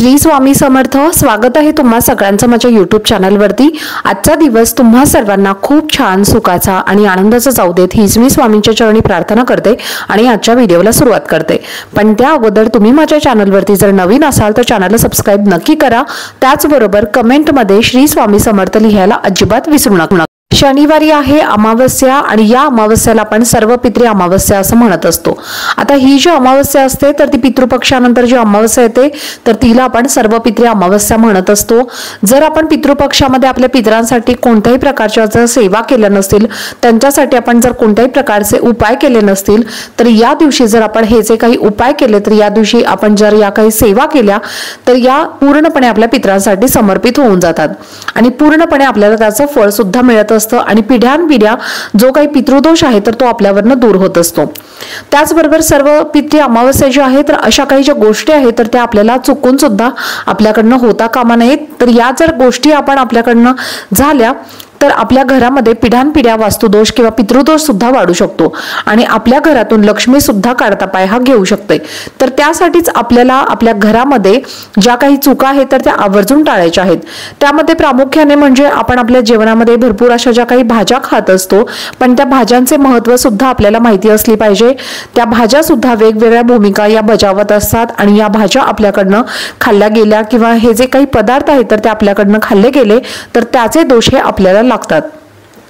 श्री स्वामी समर्थ। स्वागत आहे तुम्हा सगळ्यांचं माझ्या YouTube चॅनलवरती। आजचा दिवस तुम्हा सर्वांना खूप छान सुखाचा आणि आनंदाचा जाऊ देत हीच मी स्वामींच्या चरणी प्रार्थना करते आणि आजच्या व्हिडिओला सुरुवात करते। पण त्या अगोदर तुम्ही माझ्या चॅनलवरती जर नवीन असाल तर चॅनलला सबस्क्राइब नक्की करा। त्याचबरोबर कमेंटमध्ये श्री स्वामी समर्थ लिहायला अजिबात विसरू नका। शनिवारी आहे अमावस्या आणि या अमावस्याला आपण सर्व पितृ अमावस्या असं म्हणत असतो। आता ही जी अमावस्या असते तर ती पितृपक्षानंतर जी अमावस्या येते तर तिला आपण सर्व पितृ अमावस्या म्हणत असतो। जर आपण पितृपक्षामध्ये आपल्या पितरांसाठी कोणत्याही प्रकारच्या जर सेवा केल्या नसतील, त्यांच्यासाठी आपण जर कोणत्याही प्रकारचे उपाय केले नसतील तर या दिवशी जर आपण हे जे काही उपाय केले तर या दिवशी आपण जर या काही सेवा केल्या तर या पूर्णपणे आपल्या पितरांसाठी समर्पित होऊन जातात आणि पूर्णपणे आपल्याला त्याचं फळ सुद्धा मिळत असतं आणि पिढ्यानपिढ्या जो काही पितृदोष आहे तर तो आपल्यावरनं दूर होत असतो। त्याचबरोबर सर्व पितृ अमावस्या जी आहे तर अशा काही ज्या गोष्टी आहेत तर त्या आपल्याला चुकून सुद्धा आपल्याकडनं होता कामा नयेत। तर या जर गोष्टी आपण आपल्याकडनं झाल्या तर आपल्या घरामध्ये पिढ्यानपिढ्या वास्तुदोष किंवा पितृदोष सुद्धा वाढू शकतो आणि आपल्या घरातून लक्ष्मी सुद्धा काढता पाय हा घेऊ शकते। तर त्यासाठीच आपल्याला आपल्या घरामध्ये ज्या काही चुका आहेत तर त्या आवर्जून टाळायच्या आहेत। त्यामध्ये प्रामुख्याने म्हणजे आपण आपल्या जेवणामध्ये भरपूर अशा ज्या काही भाज्या खात असतो पण त्या भाज्यांचे महत्त्व सुद्धा आपल्याला माहिती असली पाहिजे। त्या भाज्या सुद्धा वेगवेगळ्या भूमिका या बजावत असतात आणि या भाज्या आपल्याकडनं खाल्ल्या गेल्या किंवा हे जे काही पदार्थ आहेत तर ते आपल्याकडनं खाल्ले गेले तर त्याचे दोष हे आपल्याला लागतात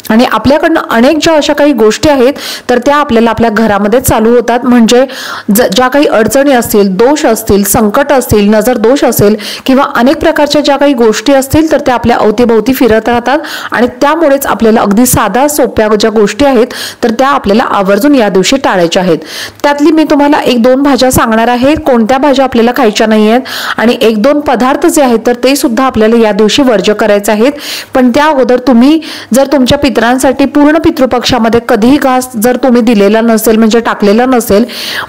आणि आपल्याकडनं अनेक ज्या अशा काही गोष्टी आहेत तर त्या आपल्याला आपल्या घरामध्ये चालू होतात। म्हणजे ज्या काही अडचणी असतील, दोष असतील, संकट असतील, नजर दोष असेल किंवा अनेक प्रकारच्या ज्या काही गोष्टी असतील तर त्या आपल्या अवतीभोवती फिरत राहतात आणि त्यामुळेच आपल्याला अगदी साधा सोप्या ज्या गोष्टी आहेत तर त्या आपल्याला आवर्जून या दिवशी टाळायच्या आहेत। त्यातली मी तुम्हाला एक दोन भाज्या सांगणार आहे, कोणत्या भाज्या आपल्याला खायच्या नाही आहेत आणि एक दोन पदार्थ जे आहेत तर ते सुद्धा आपल्याला या दिवशी वर्ज्य करायचे आहेत। पण त्या अगोदर तुम्ही जर तुमच्या पितरांसाठी पूर्ण पितृपक्षामध्ये कधीही घास जर तुम्ही दिलेला नसेल म्हणजे टाकलेला नसेल,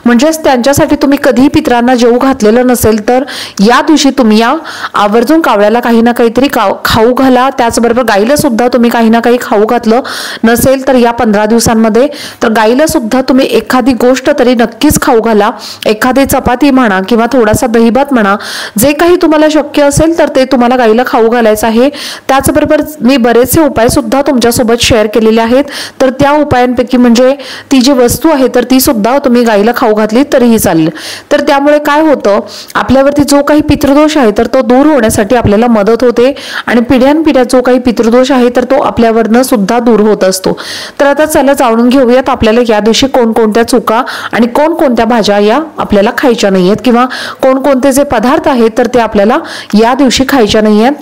म्हणजेच त्यांच्यासाठी तुम्ही कधीही पितरांना जेवू घातलेलं नसेल तर या दिवशी तुम्ही या आवर्जून कावळ्याला काही ना काहीतरी खाऊ घाला। त्याचबरोबर गाईला सुद्धा तुम्ही काही ना काही खाऊ घातलं नसेल तर या 15 दिवसांमध्ये तर गाईला सुद्धा तुम्ही एखादी गोष्ट तरी नक्कीच खाऊ घाला। एखादी चपाती म्हणा किंवा थोडासा दहीभात म्हणा, जे काही तुम्हाला शक्य असेल तर ते तुम्हाला गाईला खाऊ घालायचं आहे। त्याचबरोबर मी बरेचसे उपाय सुद्धा तुमच्यासोबत शेअर केलेले आहेत तर त्या उपायांपैकी म्हणजे ती जी वस्तू आहे तर ती सुद्धा तुम्ही गाईला खाऊ घातली तरीही चालेल। तर त्यामुळे काय होतं, आपल्यावरती जो काही पितृदोष आहे तर तो दूर होण्यासाठी आपल्याला मदत होते आणि पिढ्यानपिढ्या जो काही पितृदोष आहे तर तो आपल्यावरनं सुद्धा दूर होत असतो। तर आता चला जाणून घेऊयात आपल्याला या दिवशी कोणकोणत्या चुका आणि कोणकोणत्या भाज्या या आपल्याला खायच्या नाहीयेत किंवा कोणकोणते जे पदार्थ आहेत तर ते आपल्याला या दिवशी खायच्या नाहीयेत।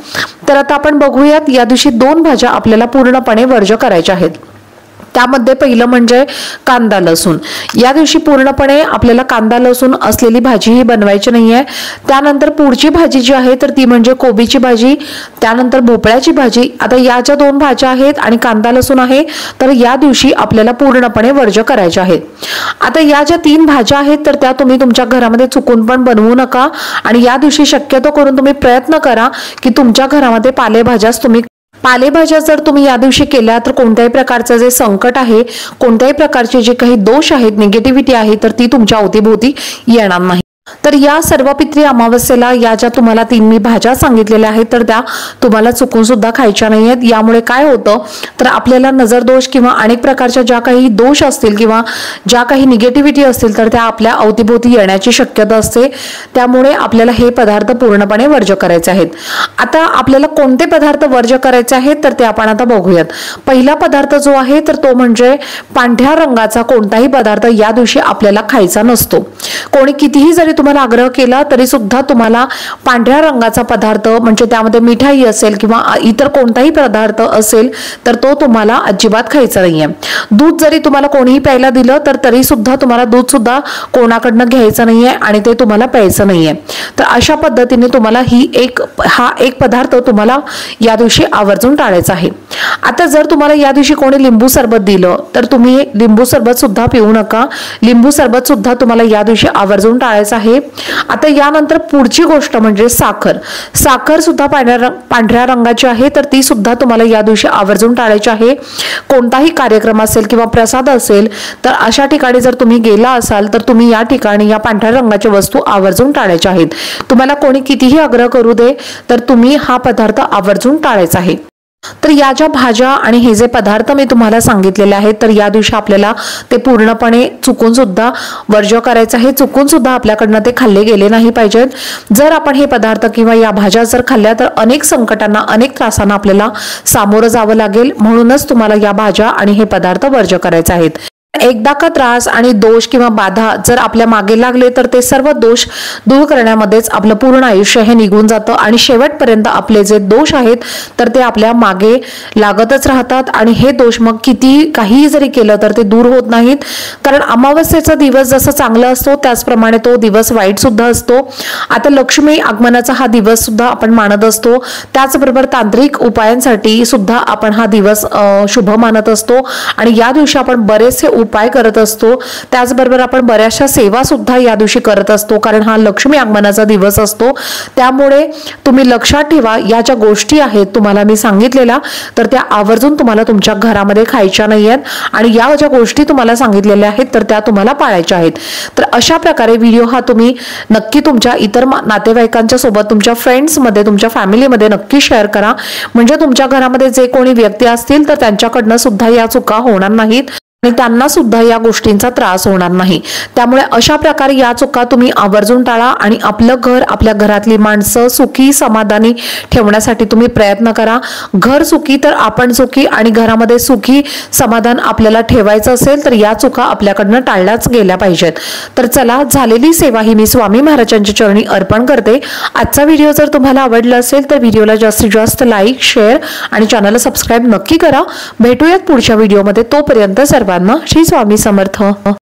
तर आता आपण बघूयात या दिवशी दोन भाज्या आपल्याला पूर्णपणे वर्ज्य करायच्या आहेत। त्यामध्ये पहिलं म्हणजे कांदा लसूण। या दिवशी पूर्णपणे आपल्याला कांदा लसूण असलेली भाजी ही बनवायची नाहीये। त्यानंतर पुढची भाजी जी आहे तर ती म्हणजे कोबीची भाजी, त्यानंतर भोपळ्याची भाजी। आता या ज्या दोन भाज्या आहेत आणि कांदा लसूण आहे तर या दिवशी आपल्याला पूर्णपणे वर्ज्य करायचे आहेत। आता या ज्या तीन भाज्या आहेत तर त्या तुम्ही तुमच्या घरामध्ये चुकून पण बनवू नका आणि या दिवशी शक्यतो करून तुम्ही प्रयत्न करा की तुमच्या घरामध्ये पालेभाज्याच तुम्ही पालेभाज्या जर तुम्ही या दिवशी केल्या तर कोणत्याही प्रकारचं जे संकट आहे, कोणत्याही प्रकारचे जे काही दोष आहेत, निगेटिव्हिटी आहे तर ती तुमच्या अवतीभोवती येणार नाही। तर या सर्व पितृ अमावस्येला या ज्या तुम्हाला तीन मी भाज्या सांगितलेल्या आहेत तर त्या तुम्हाला चुकून सुद्धा खायच्या नाहीयेत। यामुळे काय होतं तर आपल्याला नजर दोष किंवा अनेक प्रकारच्या ज्या काही दोष असतील किंवा ज्या काही निगेटिव्हिटी असतील तर त्या आपल्या अवतीभोवती येण्याची शक्यता असते। त्यामुळे आपल्याला हे पदार्थ पूर्णपणे वर्ज्य करायचे आहेत। आता आपल्याला कोणते पदार्थ वर्ज्य करायचे आहेत तर ते आपण आता बघूयात। पहिला पदार्थ जो आहे तर तो म्हणजे पांढऱ्या रंगाचा कोणताही पदार्थ या दिवशी आपल्याला खायचा नसतो। कोणी कितीही जरी तुम्हाला आग्रह केला तरी सुद्धा तुम्हाला पांढऱ्या रंगाचा पदार्थ म्हणजे त्यामध्ये मिठाई असेल किंवा इतर कोणताही पदार्थ असेल तर तो तुम्हाला अजिबात खायचा नाहीये। दूध जरी तुम्हाला कोणीही प्यायला दिलं तर तरी सुद्धा तुम्हाला दूध सुद्धा कोणाकडनं घ्यायचं नाहीये आणि ते तुम्हाला प्यायचं नाहीये। तर अशा पद्धतीने तुम्हाला हा एक पदार्थ तुम्हाला या दिवशी आवर्जून टाळायचा आहे। आता जर तुम्हाला या दिवशी कोणी लिंबू सरबत दिलं तर तुम्ही लिंबू सरबत सुद्धा पिऊ नका। लिंबू सरबत सुद्धा तुम्हाला या दिवशी आवर्जून टाळायचं आहे। आहे। आता यानंतर पुढची गोष्ट म्हणजे साखर। साखर सुद्धा पांढऱ्या रंगाची आहे, तर ती सुद्धा तुम्हाला या दिवशी आवर्जून टाळायची आहे। कोणताही कार्यक्रम असेल किंवा प्रसाद असेल तर अशा ठिकाणी जर तुम्ही गेला असाल तर तुम्ही या ठिकाणी या पांढऱ्या रंगाच्या वस्तू आवर्जून टाळायच्या आहेत। तुम्हाला कोणी कितीही आग्रह करू दे तर तुम्ही हा पदार्थ आवर्जून टाळायचा आहे। तर या ज्या भाज्या आणि हे जे पदार्थ मी तुम्हाला सांगितलेले आहेत तर या दिवशी आपल्याला ते पूर्णपणे चुकून सुद्धा वर्ज्य करायचं आहे। चुकून सुद्धा आपल्याकडनं ते खाल्ले गेले नाही पाहिजेत। जर आपण हे पदार्थ किंवा या भाज्या जर खाल्ल्या तर अनेक संकटांना अनेक त्रासांना आपल्याला सामोरं जावं लागेल। म्हणूनच तुम्हाला या भाज्या आणि हे पदार्थ वर्ज्य करायचे आहेत। एकदा का त्रास आणि दोष किंवा बाधा जर आपल्या मागे लागले तर ते सर्व दोष दूर करण्यामध्येच आपलं पूर्ण आयुष्य हे निघून जातं आणि शेवटपर्यंत आपले जे दोष आहेत तर ते आपल्या मागे लागतच राहतात आणि हे दोष मग किती काही जरी केलं तर ते दूर होत नाहीत। कारण अमावस्येचा दिवस जसा चांगला असतो त्याचप्रमाणे तो दिवस वाईट सुद्धा असतो। आता लक्ष्मी आगमनाचा हा दिवस सुद्धा आपण मानत असतो, त्याचबरोबर तांत्रिक उपायांसाठी सुद्धा आपण हा दिवस शुभ मानत असतो आणि या दिवशी आपण बरेचसे उपाय करत असतो। त्याचबरोबर आपण बऱ्याचशा सेवा सुद्धा या दिवशी करत असतो, कारण हा लक्ष्मी आगमनाचा दिवस असतो। त्यामुळे तुम्ही लक्षात ठेवा या ज्या गोष्टी आहेत तुम्हाला मी सांगितलेल्या तर त्या आवर्जून तुम्हाला तुमच्या घरामध्ये खायच्या नाहीयेत आणि या ज्या गोष्टी तुम्हाला सांगितलेल्या आहेत तर त्या तुम्हाला पाळायच्या आहेत। तर अशा प्रकारे व्हिडिओ हा तुम्ही नक्की तुमच्या इतर नातेवाईकांच्या सोबत, तुमच्या फ्रेंड्स मध्ये, तुमच्या फॅमिलीमध्ये नक्की शेअर करा, म्हणजे तुमच्या घरामध्ये जे कोणी व्यक्ती असतील तर त्यांच्याकडनं सुद्धा या चुका होणार नाहीत आणि त्यांना सुद्धा या गोष्टींचा त्रास होणार नाही। त्यामुळे अशा प्रकारे या चुका तुम्ही आवर्जून टाळा आणि आपलं घर, आपल्या घरातली माणसं सुखी समाधानी ठेवण्यासाठी तुम्ही प्रयत्न करा। घर सुखी तर आपण सुखी आणि घरामध्ये सुखी समाधान आपल्याला ठेवायचं असेल तर या चुका आपल्याकडनं टाळल्याच गेल्या पाहिजेत। तर चला, झालेली सेवा ही मी स्वामी महाराजांच्या चरणी अर्पण करते। आजचा व्हिडिओ जर तुम्हाला आवडला असेल तर व्हिडिओला जास्तीत जास्त लाईक, शेअर आणि चॅनलला सबस्क्राईब नक्की करा। भेटूयात पुढच्या व्हिडिओमध्ये, तोपर्यंत सर्वांना श्री स्वामी समर्थ।